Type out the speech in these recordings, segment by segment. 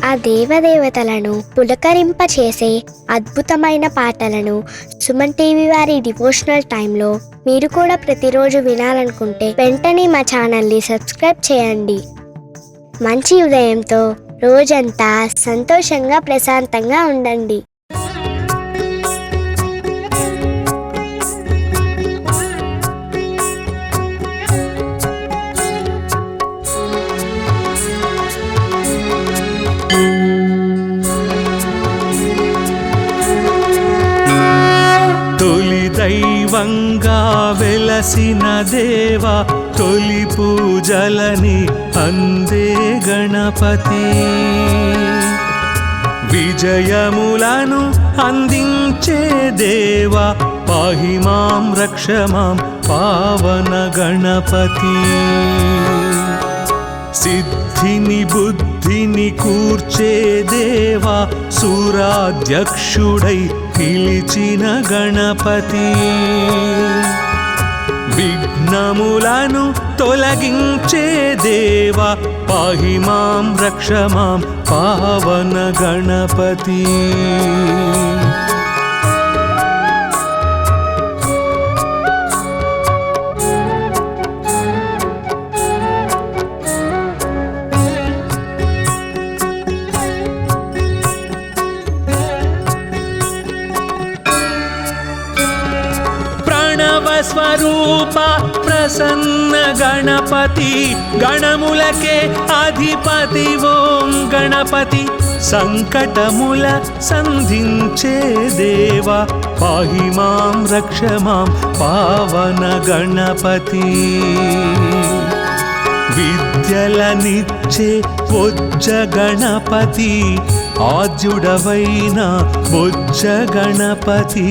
ఆ దేవదేవతలను పులకరింపచేసే అద్భుతమైన పాటలను సుమన్ టీవీ వారి డివోషనల్ టైంలో మీరు కూడా ప్రతిరోజు వినాలనుకుంటే వెంటనే మా ఛానల్ని సబ్స్క్రైబ్ చేయండి. మంచి ఉదయంతో రోజంతా సంతోషంగా ప్రశాంతంగా ఉండండి. తొలి దైవంగా వెలసిన దేవా, తొలి పూజలని అందే గణపతి. విజయములను అందించే దేవా, పాహి మాం రక్ష మాం పావన గణపతి. సిద్ధిని బుద్ధిని కూర్చే దేవా, సూరాధ్యక్షుడై పిలిచిన గణపతి. విఘ్నములను తొలగించే దేవా, పాహి మాం రక్ష మాం పావన గణపతి. స్వరూప ప్రసన్న గణపతి, గణములకే అధిపతి ఓం గణపతి. సంకటముల సంధించే దేవా, పాహి మాం రక్ష మాం పావన గణపతి. విద్యలనిచ్చే బొజ్జ గణపతి, ఆద్యుడవైన బొజ్జ గణపతి.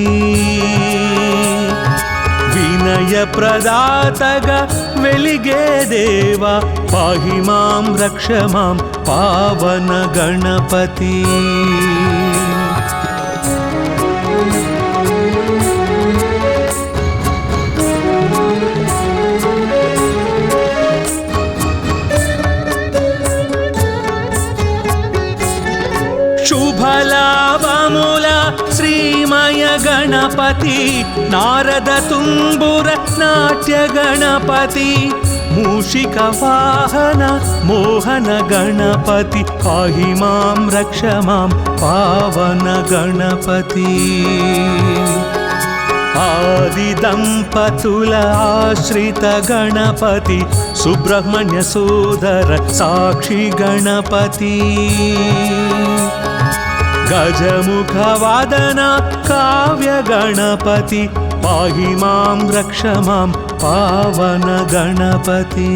వినయ ప్రదాతగా వెలిగే దేవా, పాహి మాం రక్ష మాం పావన గణపతి. శుభలాభముల శ్రీమయ గణపతి, నారద తుంబుర నాట్య గణపతి. మూషిక వాహన మోహన గణపతి, పాహి మాం రక్ష మాం పావన గణపతి. ఆది దంపతుల ఆశ్రిత గణపతి, సుబ్రహ్మణ్య సోదర సాక్షి గణపతి. గజముఖ వాదన కావ్య గణపతి, పాహి మాం రక్ష మాం పావన గణపతి.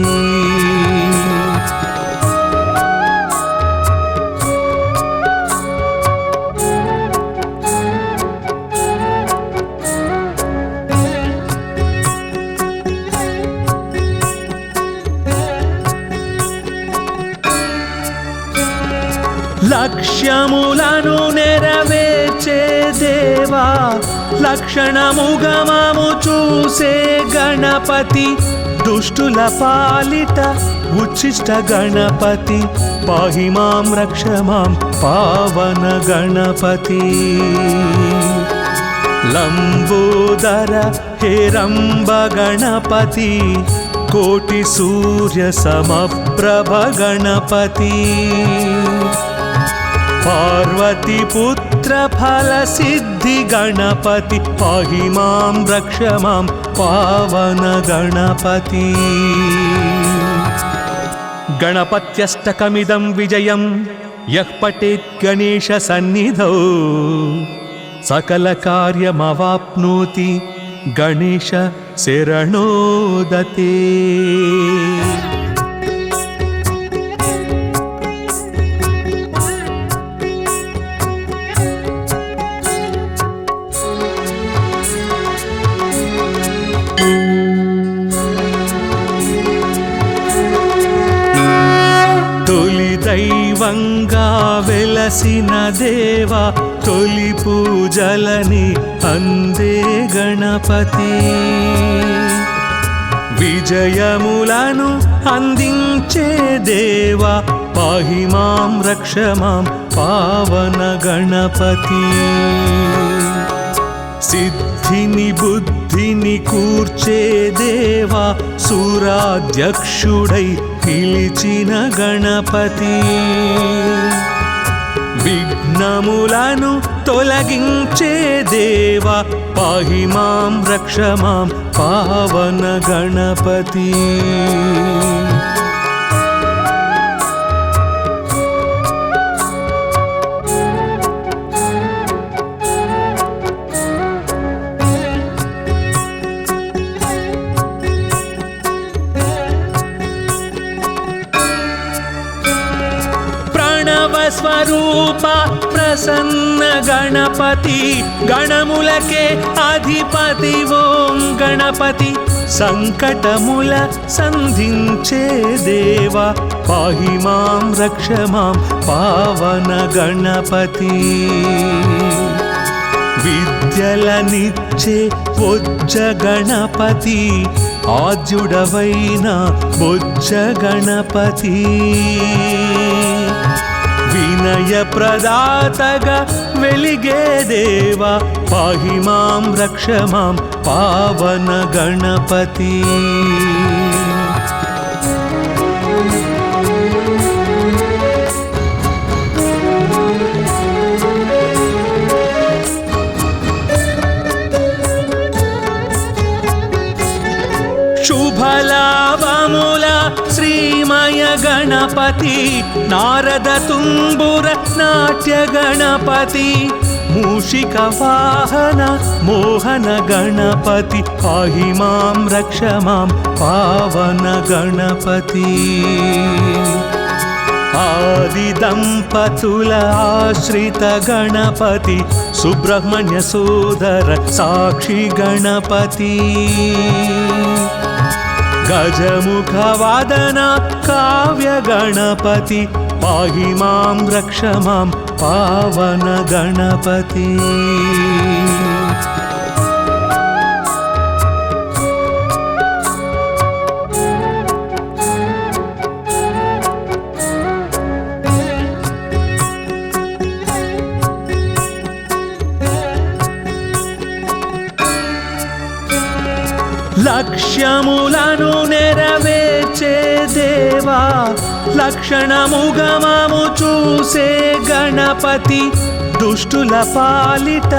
లక్ష్యములను నెరవేర్చే దేవా, లక్షణముగమము చూసే గణపతి. దుష్టుల పాలిట ఉచ్చిష్ట గణపతి, పాహి మాం రక్ష మాం పావన గణపతి. లంబోదర హేరంబ గణపతి, కోటి సూర్య సమప్రభ గణపతి. పార్వతి పుత్ర ఫల సిద్ధి గణపతి, పాహి మాం రక్ష మాం పావన గణపతి. గణపత్యష్టకమిదం విజయం యః పఠేత్ గణేశ సన్నిధౌ, సకల కార్యమవాప్నోతి గణేశ శరణోదతే. దైవంగా వెలసిన దేవా, తొలి పూజలని అందే గణపతి. విజయములను అందించే దేవా, पाहि मां रक्ष मां पावन गणपति सिद्धिनि बुद्धिनि कूर्चे देवा सूराध्यक्षुडै पिलिचिन गणपति विघ्नमुలను తొలగించే దేవా పాహి మాం రక్ష మాం పావన గణపతి स्वरूप प्रसन्न गणपति गणमुलके अधिपति ओं गणपति संकटमुल संधिंचे देवा पाहि मां रक्ष मां पावन गणपति विद्यलनिच्चे बोज्ज गणपति आद्युडवैन बोज्ज गणपति विनय प्रदातगा वेलिगे देवा पाहि मां रक्ष मां पावन गणपति शुभलाभमुल श्रीमय गणपति नारद तुम्बुर नाट्य गणपति मूषिक वाहन मोहन गणपति पाहि मां रक्ष मां पावन गणपति आदि दंपतुल आश्रित गणपति सुब्रह्मण्य सोदर साक्षी गणपति गजमुख वादन काव्य गणपति पाहि मां रक्ष मां पावन गणपति లక్ష్యములను నెరవేర్చే దేవా లక్షణముగమము చూసే గణపతి దుష్టుల పాలిట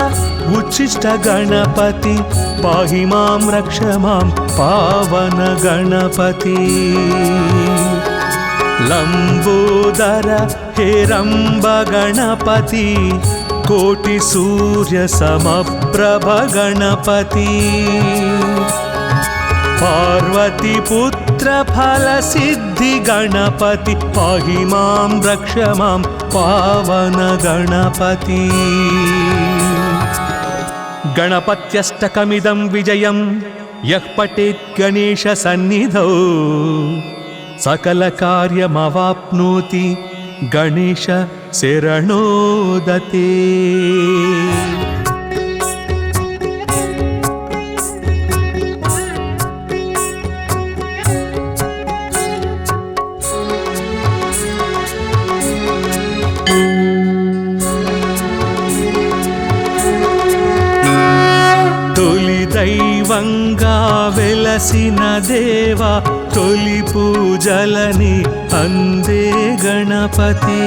ఉచ్చిష్ట గణపతి పాహి మాం రక్ష మాం పావన గణపతి లంబోదర హేరంబ గణపతి కోటి సూర్య సమప్రభ గణపతి पार्वती पुत्र फल सिद्धि गणपति पाहि मां रक्ष मां पावन गणपति गणपत्यष्टकमिदं विजयं यः पठेत् गणेश सन्निधौ सकल कार्यमवाप्नोति गणेश शरणोदते दैवंगा वेलसिन देवा तोली पूजलनि अंदे गणपति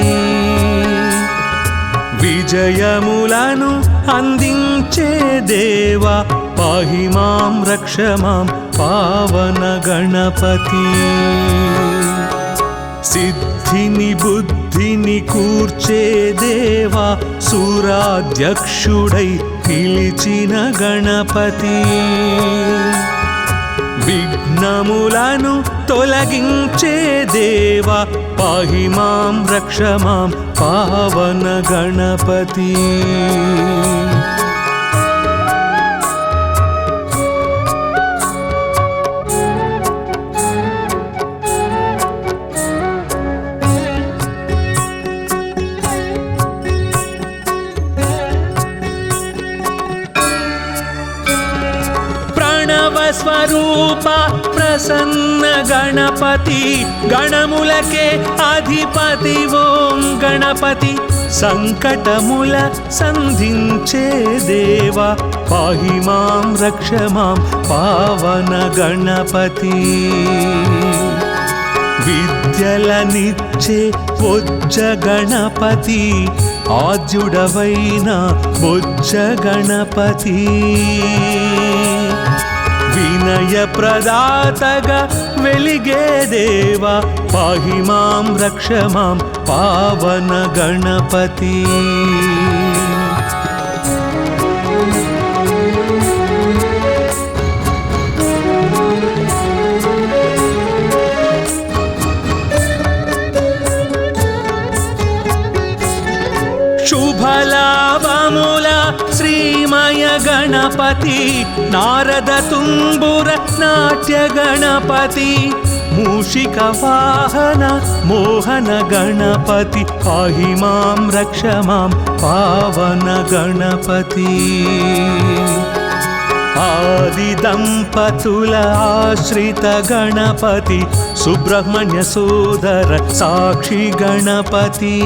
विजयमुలను अंदिंचे देवा पाहि मां रक्ष मां पावन गणपति सिद्धिनि बुद्धिनि कूर्चे देवा सूराध्यक्षुडै పిలిచిన గణపతి విఘ్నములను తొలగించే దేవా పాహి మాం రక్ష మాం పావన గణపతి स्वरूप ప్రసన్న గణపతి గణములకే అధిపతి ఓం గణపతి సంకటముల సంధించే దేవా పాహి మాం రక్ష మాం పావన గణపతి విద్యలనిచ్చే బొజ్జ గణపతి ఆద్యుడవైన బొజ్జ గణపతి వినయ ప్రదాతగా వెలిగే దేవా పాహి మాం రక్ష మాం పావన గణపతి శుభలాభముల శ్రీమయ గణపతి నారద తుంబుర నాట్య గణపతి మూషిక వాహన మోహన గణపతి పాహి మాం రక్ష మాం పావన గణపతి ఆది దంపతుల ఆశ్రిత గణపతి సుబ్రహ్మణ్య సోదర సాక్షి గణపతి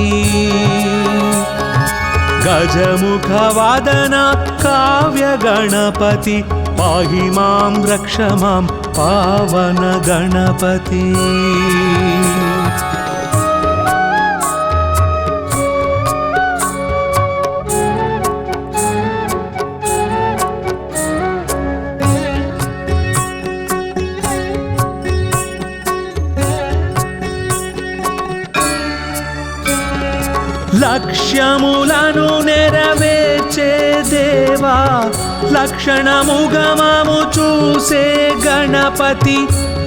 గజముఖ వాదన కావ్య గణపతి పాహి మాం రక్ష మాం పావన గణపతి లక్ష్యములను నెరవేర్చే దేవా లక్షణముగమము చూసే గణపతి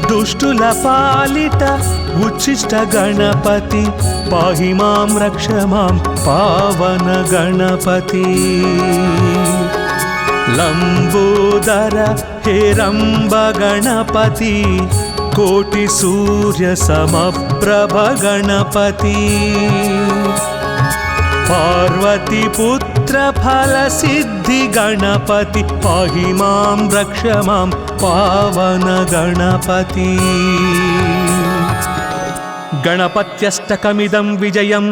దుష్టుల పాలిట ఉచ్చిష్ట గణపతి పాహి మాం రక్ష మాం పావన గణపతి లంబోదర హేరంబ గణపతి కోటి సూర్య సమప్రభ గణపతి పార్వతి పుత్ర ఫల సిద్ధి గణపతి పాహి మాం రక్ష మాం పావన గణపతి గణపత్యష్టకమిదం విజయం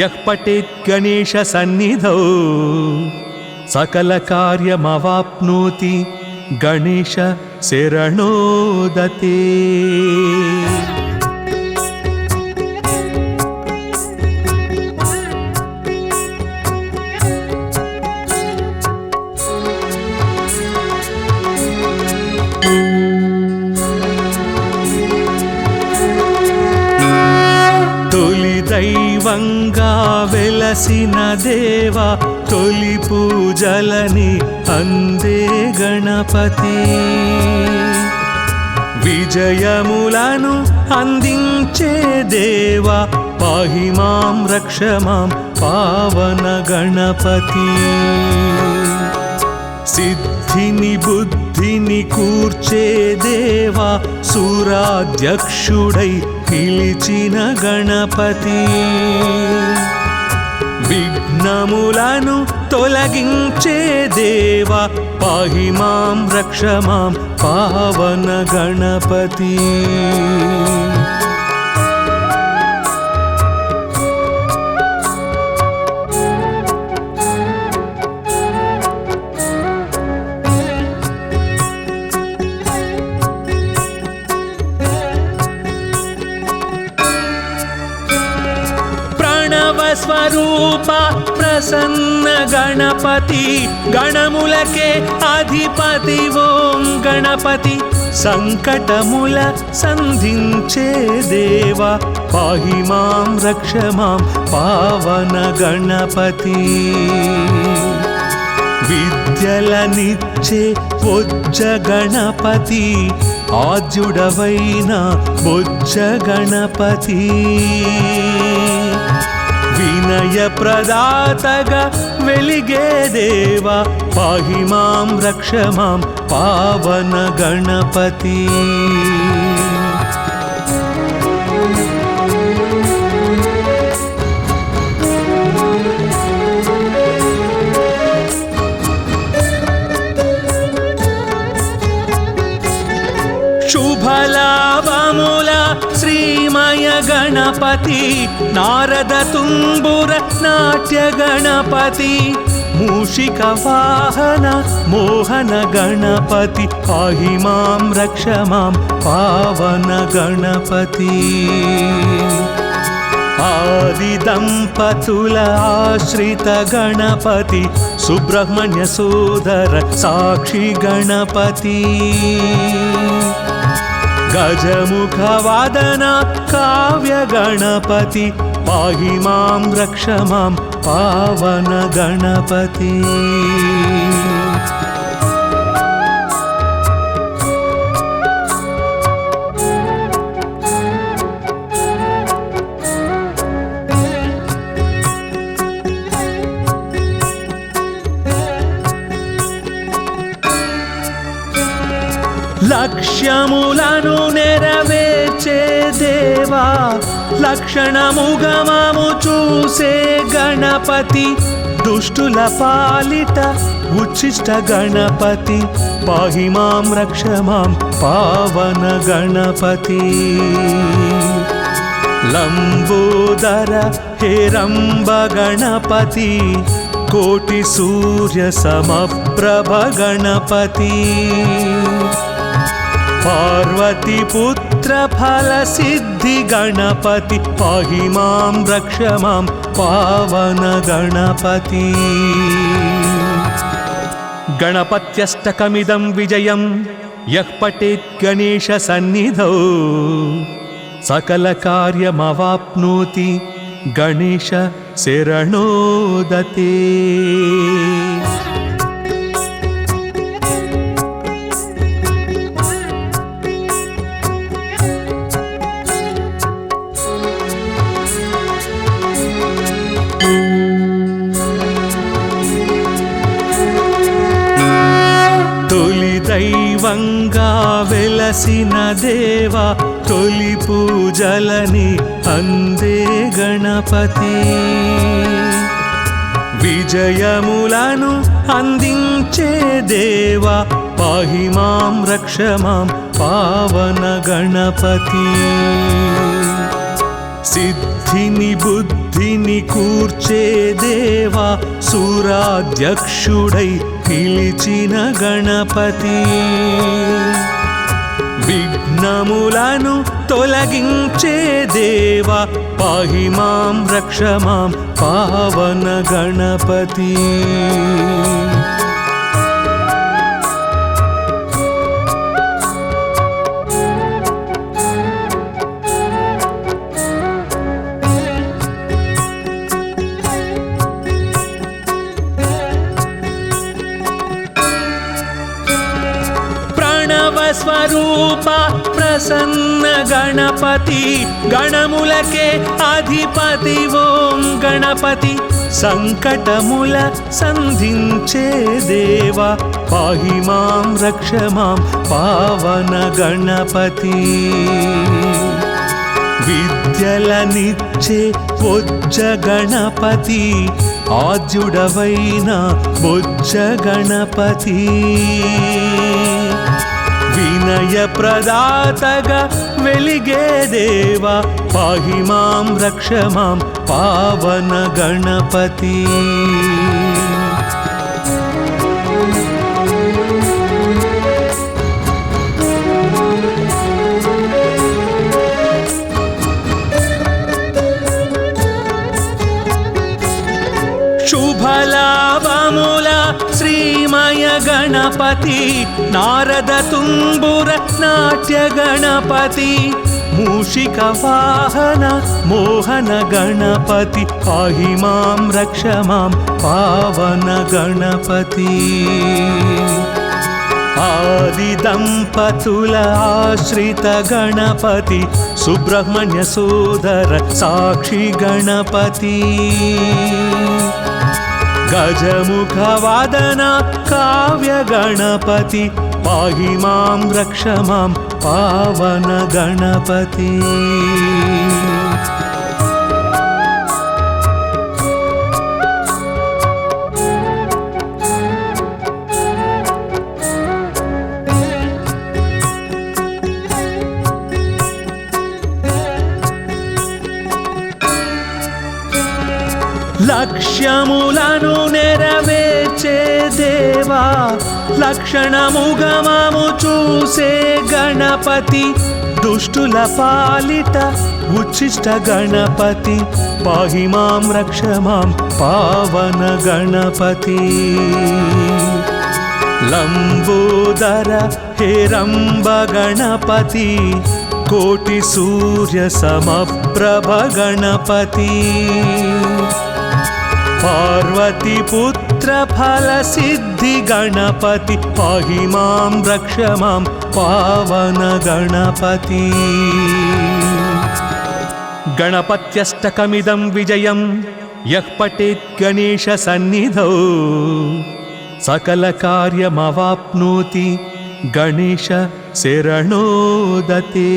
యః పఠేత్ గణేశ సన్నిధౌ సకల కార్యమవాప్నోతి గణేశ శరణోదతే తొలి దైవంగా వెలసిన దేవా తొలి పూజలని అందే గణపతి విజయములను అందించే దేవా పాహి మాం రక్ష మాం పావన గణపతి సిద్ధిని బుద్ధిని కూర్చే దేవా సూరాధ్యక్షుడై పిలిచిన గణపతి విఘ్నములను తొలగించే దేవా పాహి మాం రక్ష మాం పావన గణపతి స్వరూప ప్రసన్న గణపతి గణములకే అధిపతి ఓం గణపతి సంకటముల సంధించే దేవా పాహి మాం రక్ష మాం పావన గణపతి విద్యలనిచ్చే బొజ్జ గణపతి ఆద్యుడవైన బొజ్జ గణపతి వినయ ప్రదాతగా వెలిగే దేవా పాహి మాం రక్ష మాం పావన గణపతి శుభ गणपति नारद तुम्बुर नाट्य गणपति मूषिक वाहन मोहन गणपति पाहि मां रक्ष मां पावन गणपति आदिदंपतुल आश्रित गणपति सुब्रह्मण्य सोदर साक्षी गणपति गजमुख वादन काव्य गणपति पाहि मां रक्ष मां पावन गणपति లక్ష్యములను నెరవేర్చే దేవా లక్షణముగమము చూసే గణపతి దుష్టుల పాలిట ఉచ్చిష్ట గణపతి పాహి మాం రక్ష మాం పావన గణపతి లంబోదర హేరంబ గణపతి కోటి సూర్య సమప్రభ గణపతి पार्वती पुत्र फल सिद्धि गणपति पाहि मां रक्ष मां पावन गणपति गणपत्यष्टकमिदं विजयं यः पठेत् गणेश सन्निधौ सकल कार्यमवाप्नोति गणेश शरणोदते దైవంగా వెలసిన దేవా తొలి పూజలని అందే గణపతి విజయములను అందించే దేవా పాహి మాం రక్ష మాం పావన గణపతి సిద్ధిని బుద్ధిని కూర్చే దేవా సూరాధ్యక్షుడై పిలిచిన గణపతి విఘ్నములను తొలగించే దేవా పాహి మాం రక్ష మాం పావన గణపతి స్వరూప ప్రసన్న గణపతి గణములకే అధిపతి ఓం గణపతి సంకటముల సంధించే దేవా పాహి మాం రక్ష మాం పావన గణపతి విద్యలనిచ్చే బొజ్జ గణపతి ఆద్యుడవైన బొజ్జ గణపతి వినయ ప్రదాతగా వెలిగే దేవా పాహి మాం రక్ష మాం పావన గణపతి శుభలాభముల శ్రీమయ గణపతి నారద తుంబుర నాట్య గణపతి మూషిక వాహన మోహన గణపతి పాహి మాం రక్ష మాం పావన గణపతి ఆది దంపతుల ఆశ్రిత గణపతి సుబ్రహ్మణ్య సోదర సాక్షి గణపతి गजमुख वादन काव्य गणपति पाहि मां रक्ष मां पावन गणपति లక్ష్యములను నెరవేర్చే దేవా లక్షణముగమము చూసే గణపతి దుష్టుల పాలిట ఉచ్చిష్ట గణపతి పాహి మాం రక్ష మాం పావన గణపతి లంబోదర హేరంబ గణపతి కోటి సూర్య సమప్రభ గణపతి పార్వతి పుత్ర ఫల సిద్ధి గణపతి పాహి మాం రక్ష మాం పావన గణపతి గణపత్యష్టకమిదం విజయం యః పఠేత్ గణేశ సన్నిధౌ సకల కార్యమవాప్నోతి గణేశ శరణోదతే.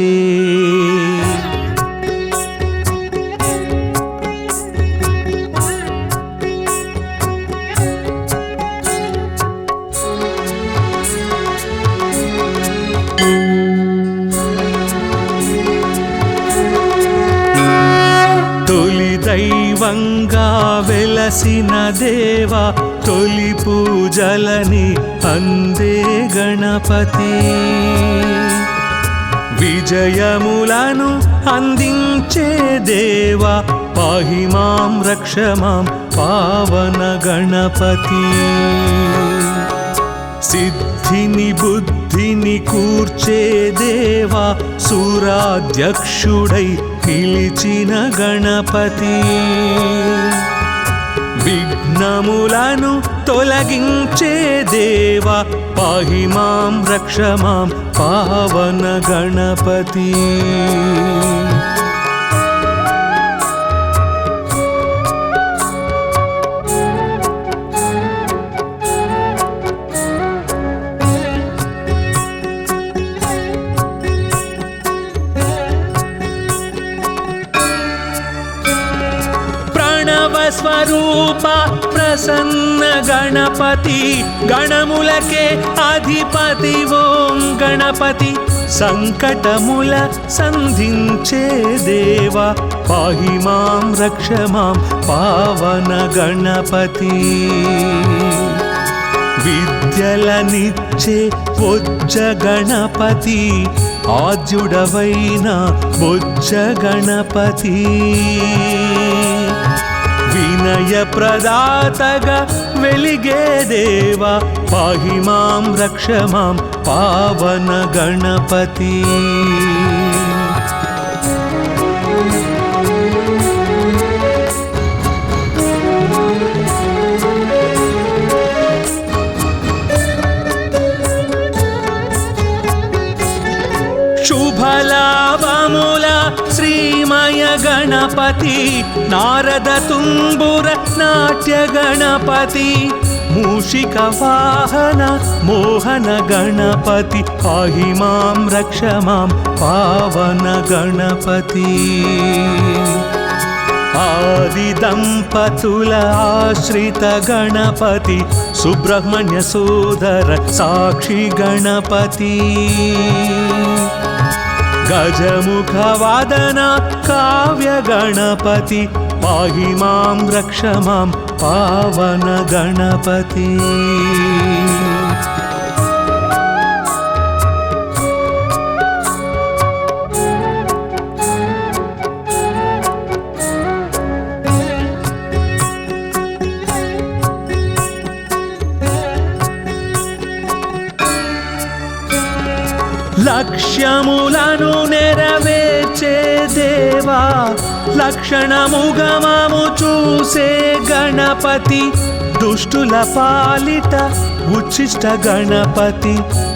తొలి దైవంగా వెలసిన దేవా తొలి పూజలని అందే గణపతి విజయములను అందించే దేవా పాహి మాం రక్ష మాం పావన గణపతి సిద్ధిని బుద్ధిని కూర్చే దేవా సూరాధ్యక్షుడై పిలిచిన గణపతి విఘ్నములను తొలగించే దేవా పాహి మాం రక్ష మాం పావన గణపతి స్వరూప ప్రసన్న గణపతి గణములకే అధిపతి ఓం గణపతి సంకటముల సంధించే దేవా పాహి మాం రక్ష మాం పావన గణపతి విద్యలనిచ్చే బొజ్జ గణపతి ఆద్యుడవైన బొజ్జ గణపతి వినయ ప్రదాతగా వెలిగే దేవా పాహి మాం రక్ష మాం పావన గణపతి శుభలాభముల శ్రీమయ గణపతి నారద తుంబుర నాట్య గణపతి మూషిక వాహన మోహన గణపతి పాహి మాం రక్ష మాం పావన గణపతి ఆది దంపతుల ఆశ్రిత గణపతి సుబ్రహ్మణ్య సోదర సాక్షి గణపతి గజముఖ వాదన కావ్య గణపతి పాహి మాం రక్ష మాం పావన గణపతి లక్ష్యములను నెరవేర్చే దేవా లక్షణముగమము చూసే గణపతి దుష్టుల పాలిట ఉచ్చిష్ట గణపతి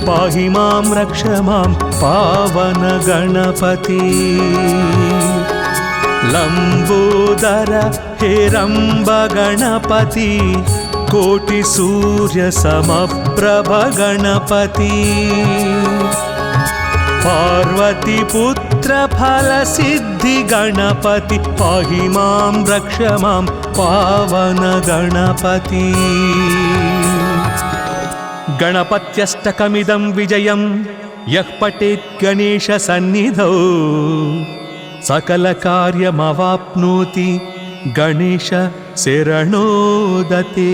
పాహి మాం రక్ష మాం పావన గణపతి లంబోదర హేరంబ గణపతి కోటి సూర్య సమప్రభ గణపతి పార్వతి పుత్ర ఫల సిద్ధి గణపతి పాహి మాం రక్ష మాం పావన గణపతి గణపత్యష్టకమిదం విజయం యః పఠేత్ గణేశ సన్నిధౌ సకల కార్యమవాప్నోతి గణేశ శరణోదతే.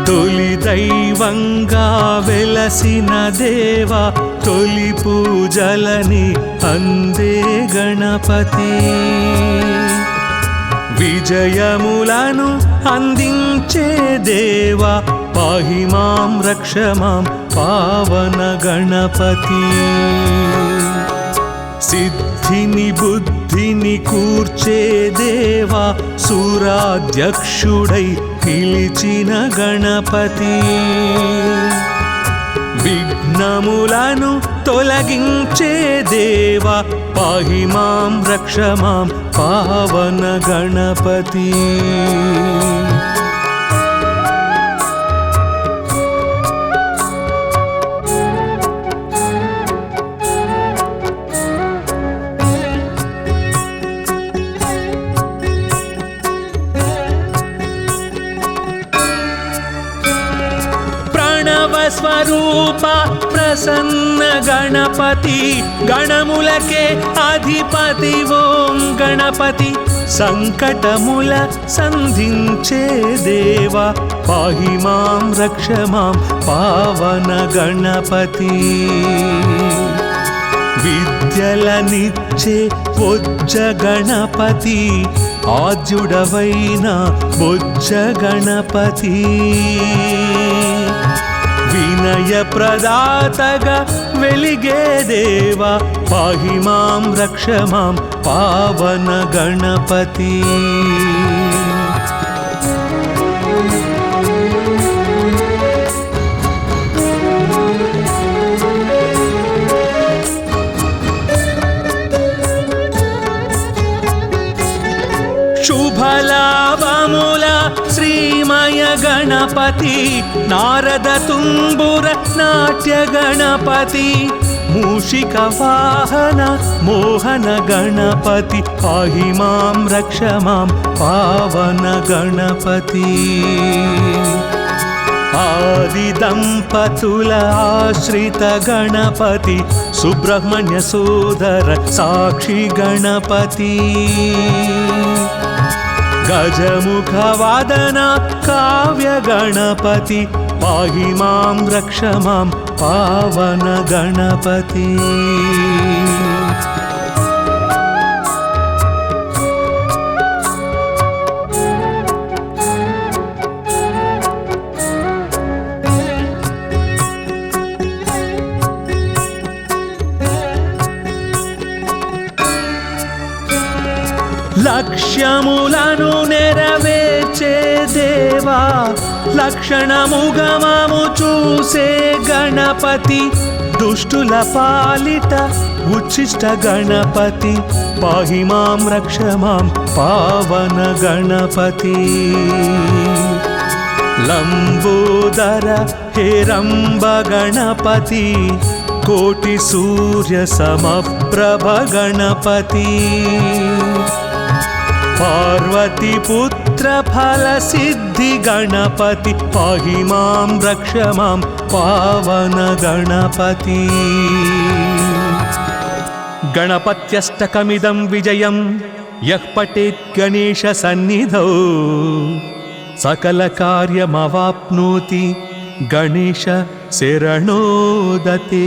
తొలి దైవంగా వెలసిన దేవా, తొలి పూజలని అందే గణపతి. విజయములను అందించే దేవా, పాహి మాం రక్ష మాం పావన గణపతి. సిద్ధిని బుద్ధిని కూర్చే దేవా, సూరాధ్యక్షుడై పిలిచిన గణపతి. విఘ్నములను తొలగించే దేవా, పాహి మాం రక్ష మాం పావన గణపతి. స్వరూప ప్రసన్న గణపతి, గణములకే అధిపతి ఓం గణపతి. సంకటముల సంధించే దేవా, పాహి మాం రక్ష మాం పావన గణపతి. విద్యలనిచ్చే బొజ్జ గణపతి, ఆద్యుడవైన బొజ్జ గణపతి. వినయ ప్రదాతగా వెలిగే దేవా, పాహి మాం రక్ష మాం పావన గణపతి. శుభలాభముల శ్రీమయ గణపతి, నారద తుంబుర నాట్య గణపతి. మూషిక వాహన మోహన గణపతి, పాహి మాం రక్ష మాం పావన గణపతి. ఆది దంపతుల ఆశ్రిత గణపతి, సుబ్రహ్మణ్య సోదర సాక్షి గణపతి. గజముఖ వాదన కావ్య గణపతి, పాహి మాం రక్ష మాం పావన గణపతి. లక్ష్యములను నెరవేర్చే దేవా, లక్షణముగమము చూసే గణపతి. దుష్టుల పాలిట ఉచ్చిష్ట గణపతి, పాహి మాం రక్ష మాం పావన గణపతి. లంబోదర హేరంబ గణపతి, కోటి సూర్య సమప్రభ గణపతి. పార్వతి పుత్ర ఫల సిద్ధి గణపతి, పాహి మాం రక్ష మాం పావన గణపతి. గణపత్యష్టకమిదం విజయం యః పఠేత్ గణేశ సన్నిధౌ, సకల కార్యమవాప్నోతి గణేశ శరణోదతే.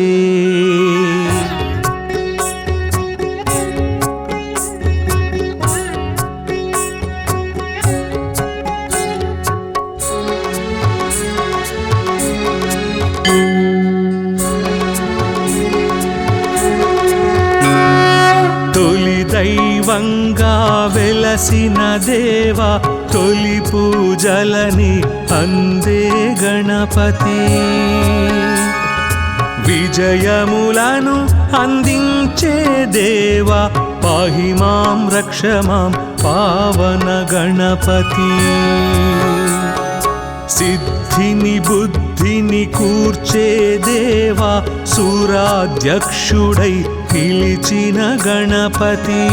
తొలి దైవంగా వెలసిన దేవా, తొలి పూజలని అందే గణపతి. విజయములను అందించే దేవా, పాహి మాం రక్ష మాం పావన గణపతి. సిద్ధిని బుద్ధిని కూర్చే దేవా, సూరాధ్యక్షుడై పిలిచిన గణపతి.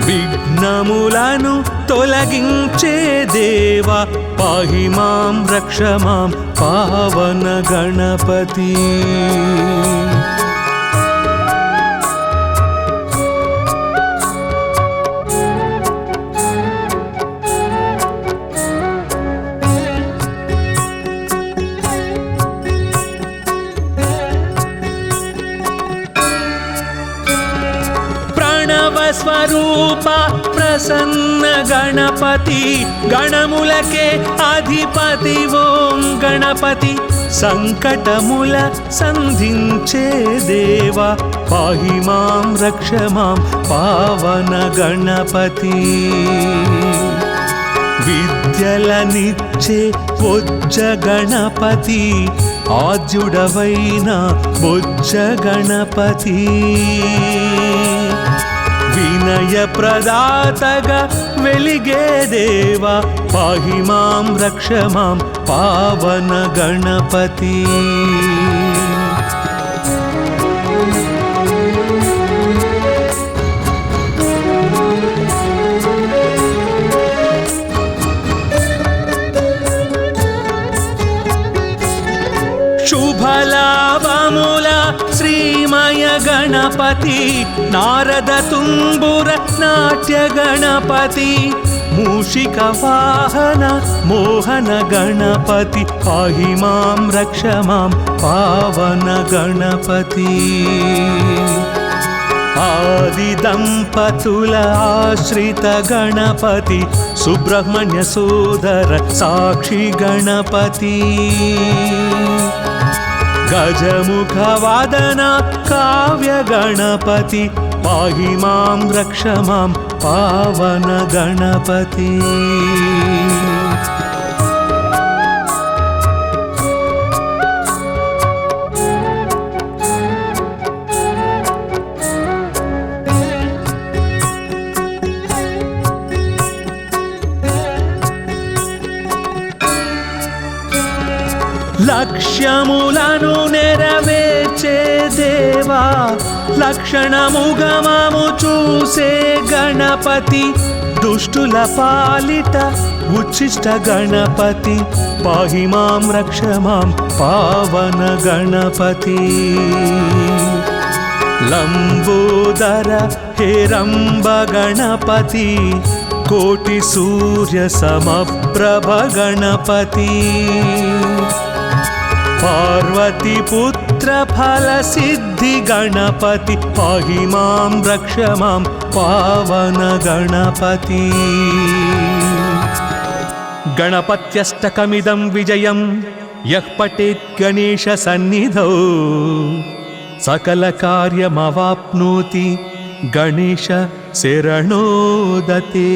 విఘ్నములను తొలగించే దేవా పాహి మాం రక్ష మాం పావన గణపతి. స్వరూప ప్రసన్న గణపతి గణములకే అధిపతి ఓం గణపతి. సంకటముల సంధించే దేవా పాహి మాం రక్ష మాం పావన గణపతి. విద్యలనిచ్చే బొజ్జ గణపతి ఆద్యుడవైన బొజ్జ గణపతి. వినయ ప్రదాతగా వెలిగే దేవా పాహి మాం రక్ష మాం పావన గణపతి. శుభలాభముల శ్రీమయ గణపతి నారద తుంబుర నాట్య గణపతి. మూషిక వాహన మోహన గణపతి పాహి మాం రక్ష మాం పావన గణపతి. ఆది దంపతుల ఆశ్రిత గణపతి సుబ్రహ్మణ్య సోదర సాక్షి గణపతి. గజముఖ వాదన కావ్య గణపతి పాహి మాం రక్ష మాం పావన గణపతి. లక్ష్యములను నెరవేర్చే దేవా లక్షణముగమము చూసే గణపతి. దుష్టుల పాలిట ఉచ్చిష్ట గణపతి పాహి మాం రక్ష మాం పావన గణపతి. లంబోదర హేరంబ గణపతి కోటి సూర్య సమప్రభ గణపతి. పార్వతి పుత్ర ఫల సిద్ధి గణపతి పాహి మాం రక్ష మాం పావన గణపతి. గణపత్యష్టకమిదం విజయం యః పఠేత్ గణేశ సన్నిధౌ సకల కార్యమవాప్నోతి గణేశ శరణోదతే.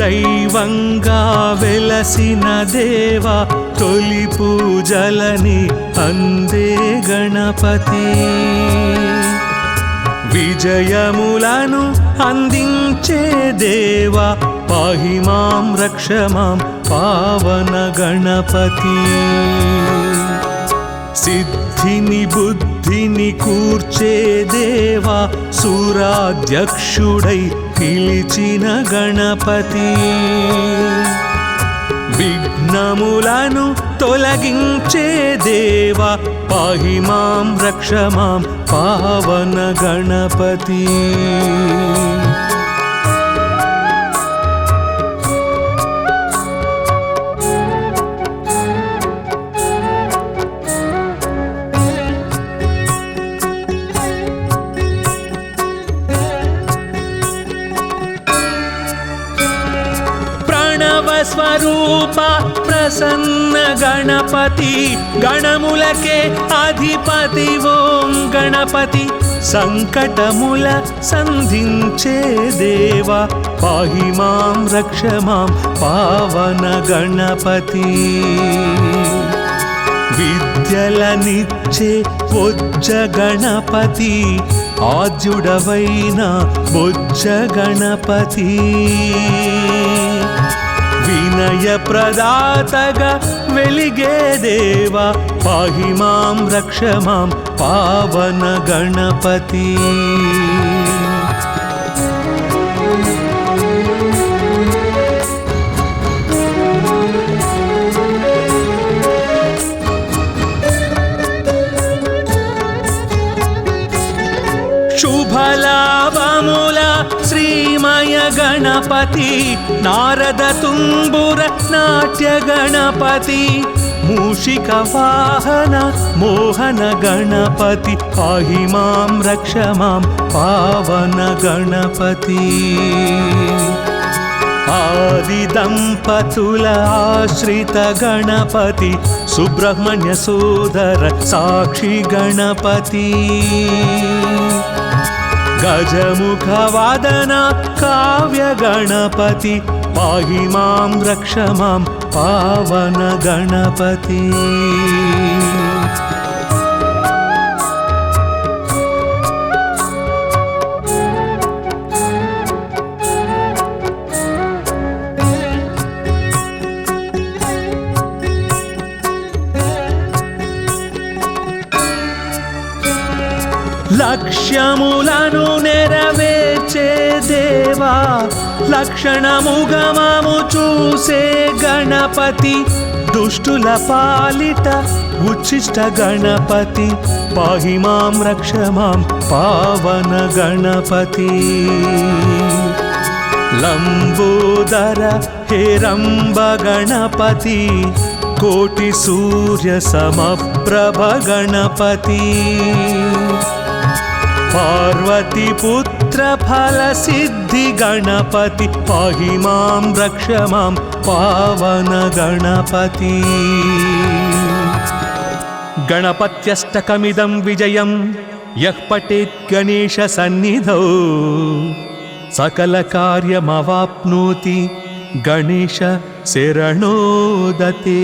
దైవంగా వెలసిన దేవా తొలి పూజలని అందే గణపతి. విజయములను అందించే దేవా పాహి మాం రక్ష మాం పావన గణపతి. సిద్ధిని బుద్ధిని కూర్చే దేవా సూరాధ్యక్షుడై పిలిచిన గణపతి. విఘ్నములను తొలగించే దేవా పాహి మాం రక్ష మాం పావన గణపతి. స్వరూప ప్రసన్న గణపతి గణములకే అధిపతి ఓం గణపతి. సంకటముల సంధించే దేవా పాహి మాం రక్ష మాం పావన గణపతి. విద్యలనిచ్చే బొజ్జ గణపతి ఆద్యుడవైన బొజ్జ గణపతి వినయ ప్రదాతగా వెలిగే దేవా పాహి మాం రక్ష మాం పావన గణపతి శుభలాభముల శ్రీమయ గణపతి నారద తుంబుర నాట్య గణపతి మూషిక వాహన మోహన గణపతి పాహి మాం రక్ష మాం పావన గణపతి ఆది దంపతుల ఆశ్రిత గణపతి సుబ్రహ్మణ్య సోదర సాక్షి గణపతి గజముఖ వాదన కావ్య గణపతి పాహి మాం రక్ష మాం పావన గణపతి లక్ష్యములను నెరవేర్చే దేవా లక్షణముగమము చూసే గణపతి దుష్టుల పాలిట ఉచ్చిష్ట గణపతి పాహి మాం రక్ష మాం పావన గణపతి లంబోదర హేరంబ గణపతి కోటి సూర్య సమప్రభ గణపతి పార్వతి పుత్ర ఫల సిద్ధి గణపతి పాహి మాం రక్ష మాం పావన గణపతి గణపత్యష్టకమిదం విజయం యః పఠేత్ గణేశ సన్నిధౌ సకల కార్యమవాప్నోతి గణేశ శరణోదతే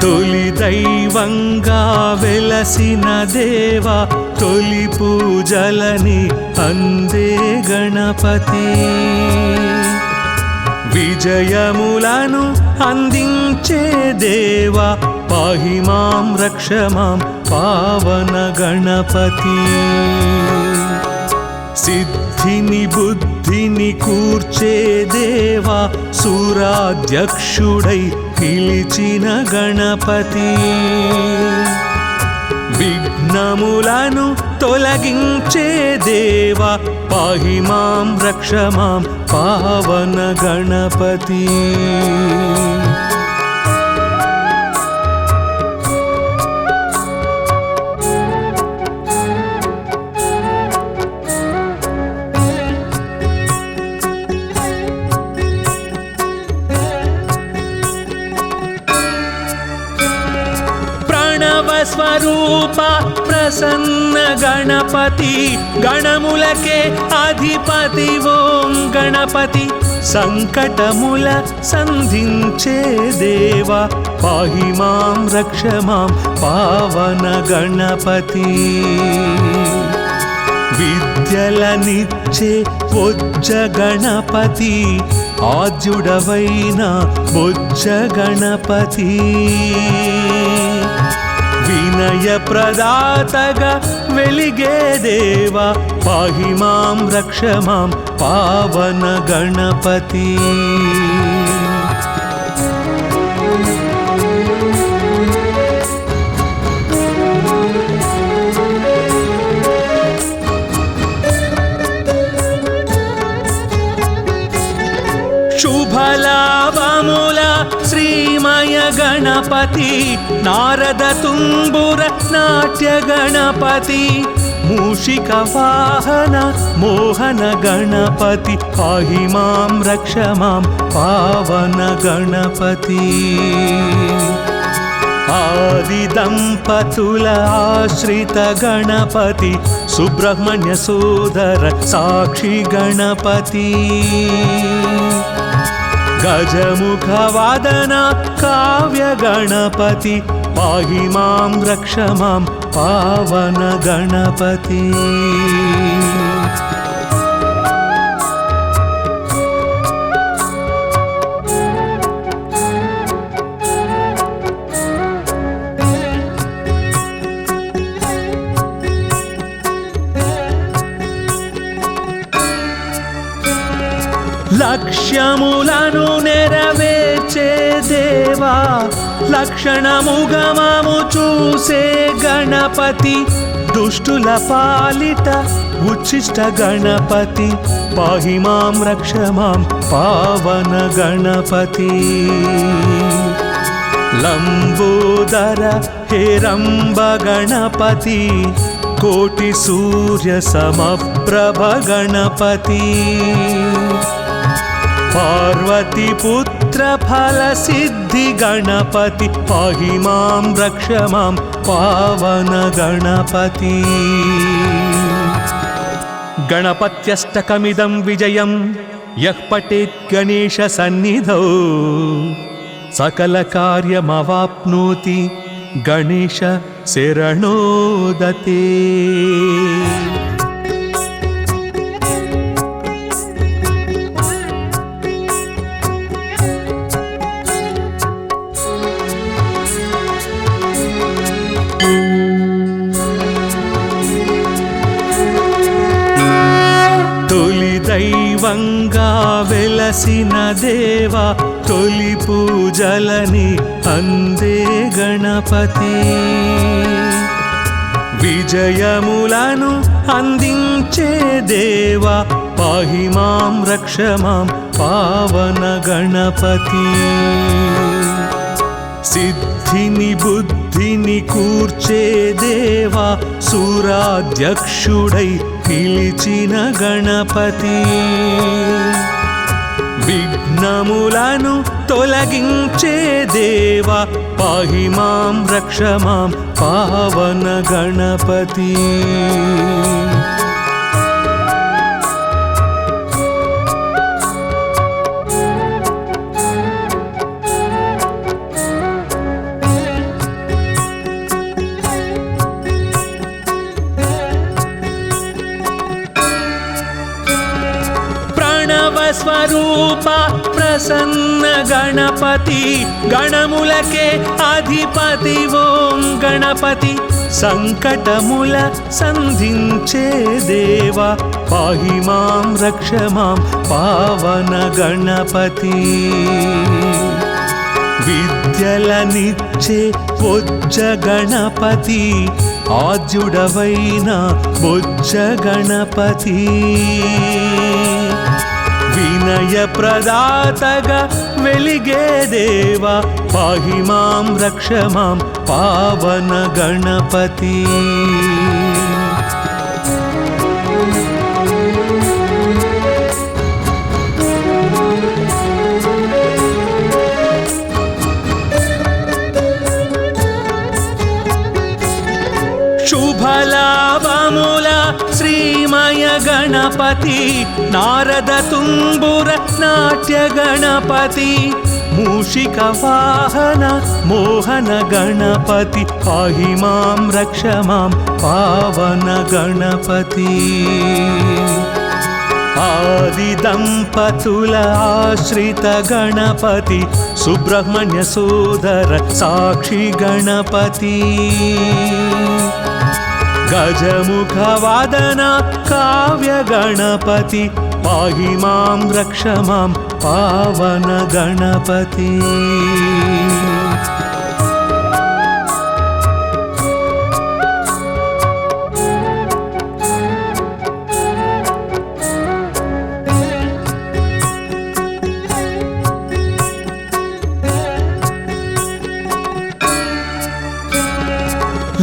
తొలి దైవంగా వెలసిన దేవా తొలి పూజలని అందే గణపతి విజయములను అందించే దేవా పాహి మాం రక్ష మాం పావన గణపతి సిద్ధిని బుద్ధిని కూర్చే దేవా సూరాధ్యక్షుడై పిలిచిన గణపతి విఘ్నములను తొలగించే దేవా పాహి మాం రక్ష మాం పావన గణపతి స్వరూప ప్రసన్న గణపతి గణములకే అధిపతి ఓం గణపతి సంకటముల సంధించే దేవా పాహి మాం రక్ష మాం పావన గణపతి విద్యలనిచ్చే బొజ్జ గణపతి ఆద్యుడవైన బొజ్జ గణపతి వినయ ప్రదాతగా వెలిగే దేవా పాహి మాం రక్ష మాం పావన గణపతి శుభలాభముల శ్రీమయ గణపతి నారద తుంబుర నాట్య గణపతి मूषिक वाहन मोहन गणपति पाहि मां रक्ष मां पावन गणपति आदिदंपतुल आश्रित गणपति सुब्रह्मण्य सोदर साक्षी गणपति गजमुख वादन काव्य गणपति पाहि मां रक्ष मां पावन गणपति లక్ష్యములను నెరవేర్చే దేవా లక్షణముగమము చూసే గణపతి దుష్టుల పాలిట ఉచ్చిష్ట గణపతి పాహి మాం రక్ష మాం పావన గణపతి లంబోదర హేరంబ గణపతి కోటి సూర్య సమప్రభ గణపతి पार्वती पुत्र फल सिद्धि गणपति पाहि मां रक्ष मां पावन गणपति गणपत्यष्टकमिदं विजयं यः पठेत् गणेश सन्निधौ सकल कार्यमवाप्नोति गणेश शरणोदते దైవంగా వెలసిన దేవా తొలి పూజలని అందే గణపతి విజయములను అందించే దేవా పాహి మాం రక్ష మాం పావన గణపతి సిద్ధిని బుద్ధిని కూర్చే దేవా సూరాధ్యక్షుడై పిలిచిన గణపతి విఘ్నములను తొలగించే దేవా పాహి మాం రక్ష మాం పావన గణపతి స్వరూప ప్రసన్న గణపతి గణములకే అధిపతి ఓం గణపతి సంకటముల సంధించే దేవా పాహి మాం రక్ష మాం పావన గణపతి విద్యలనిచ్చే బొజ్జ గణపతి ఆద్యుడవైన బొజ్జ గణపతి వినయ ప్రదాతగా వెలిగే దేవా పాహి మాం రక్ష మాం పావన గణపతి శుభలాభముల శ్రీమయ గణపతి నారద తుంబుర నాట్య గణపతి మూషిక వాహన మోహన గణపతి పాహి మాం రక్ష మాం పావన గణపతి ఆది దంపతుల ఆశ్రిత గణపతి సుబ్రహ్మణ్య సోదర సాక్షి గణపతి గజముఖ వాదన కావ్య గణపతి పాహి మాం రక్ష మాం పావన గణపతి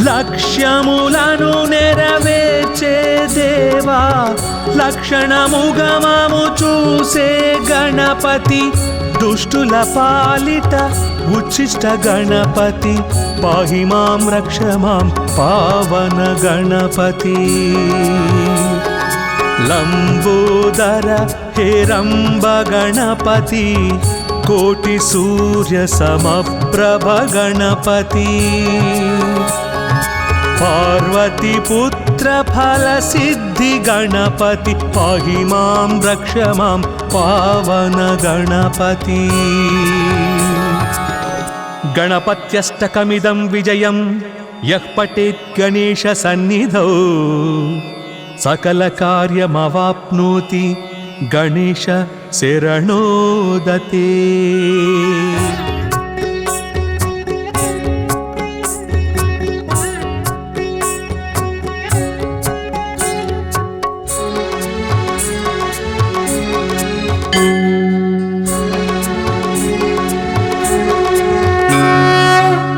లక్ష్యములను నెరవేర్చే దేవా లక్షణముగమము చూసే గణపతి దుష్టుల పాలిట ఉచ్చిష్ట గణపతి పాహి మాం రక్ష మాం పావన గణపతి లంబోదర హేరంబ గణపతి కోటి సూర్య సమప్రభ గణపతి పార్వతి పుత్ర ఫల సిద్ధి గణపతి పాహి మాం రక్ష మాం పావన గణపతి గణపత్యష్టకమిదం విజయం యః పఠేత్ గణేశ సన్నిధౌ సకల కార్యమవాప్నోతి గణేశ శరణోదతే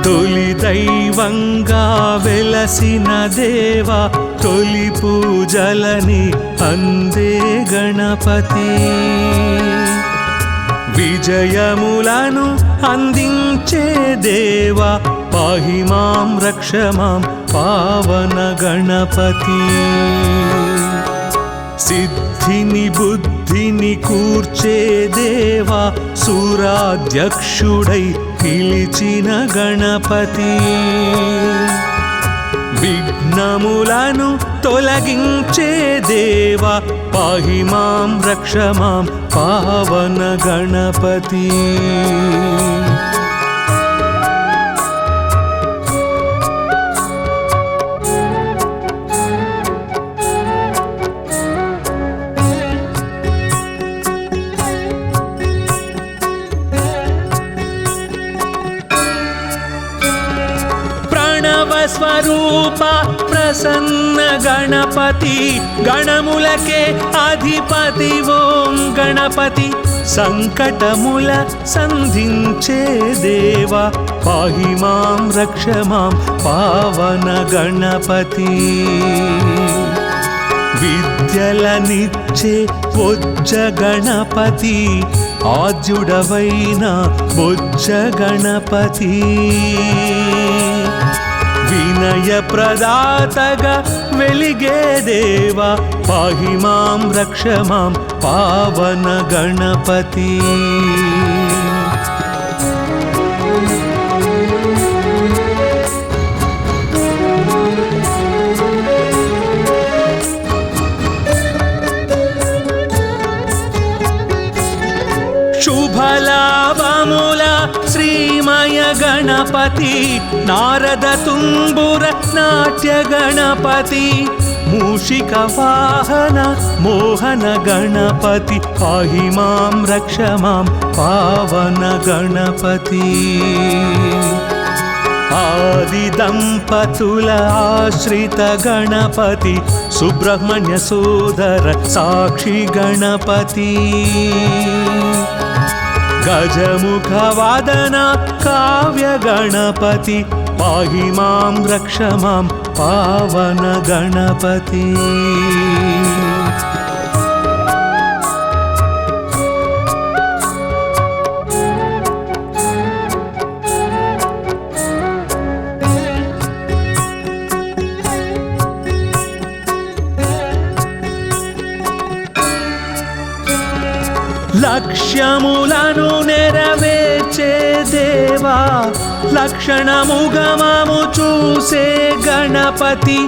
తొలి దైవంగా వెలసిన దేవా తొలి పూజలని అందే గణపతి విజయములను అందించే దేవా పాహి మాం రక్ష మాం పావన గణపతి సిద్ధిని బుద్ధిని కూర్చే దేవా సురాధ్యక్షుడై పిలిచిన గణపతి విఘ్నములను తొలగించే దేవా పాహి మాం రక్ష మాం పావన గణపతి స్వరూప ప్రసన్న గణపతి గణములకే అధిపతి ఓం గణపతి సంకటముల సంధించే దేవా పాహి మాం రక్ష మాం పావన గణపతి విద్యలనిచ్చే బొజ్జ గణపతి ఆద్యుడవైన బొజ్జ గణపతి వినయ ప్రదాతగా వెలిగే దేవా పాహి మాం రక్ష మాం పావన గణపతి శుభలాభముల శ్రీమయ గణపతి నారద తుంబుర నాట్య గణపతి మూషిక వాహన మోహన గణపతి పాహి మాం రక్ష మాం పావన గణపతి ఆది దంపతుల ఆశ్రిత గణపతి సుబ్రహ్మణ్య సోదర సాక్షి గణపతి గజముఖ వాదన కావ్య గణపతి పాహి మాం రక్ష మాం పావన గణపతి లక్ష్యములను నెరవేర్చే దేవా లక్షణముగమము చూసే గణపతి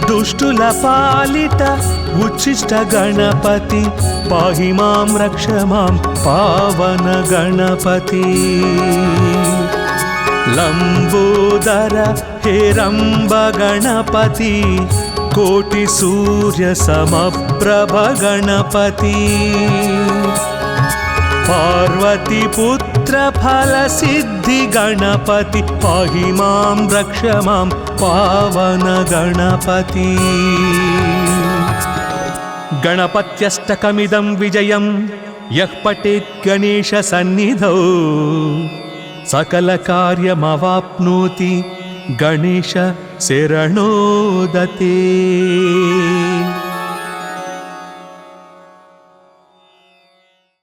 దుష్టుల పాలిట ఉచ్చిష్ట గణపతి పాహి మాం రక్ష మాం పావన గణపతి లంబోదర హేరంబ గణపతి కోటి సూర్య సమప్రభ గణపతి పార్వతి పుత్ర ఫల సిద్ధి గణపతి పాహి మాం రక్ష మాం పావన గణపతి గణపత్యష్టకమిదం విజయం యః పఠేత్ గణేశ సన్నిధౌ సకల కార్యమవాప్నోతి గణేశ శరణోదతే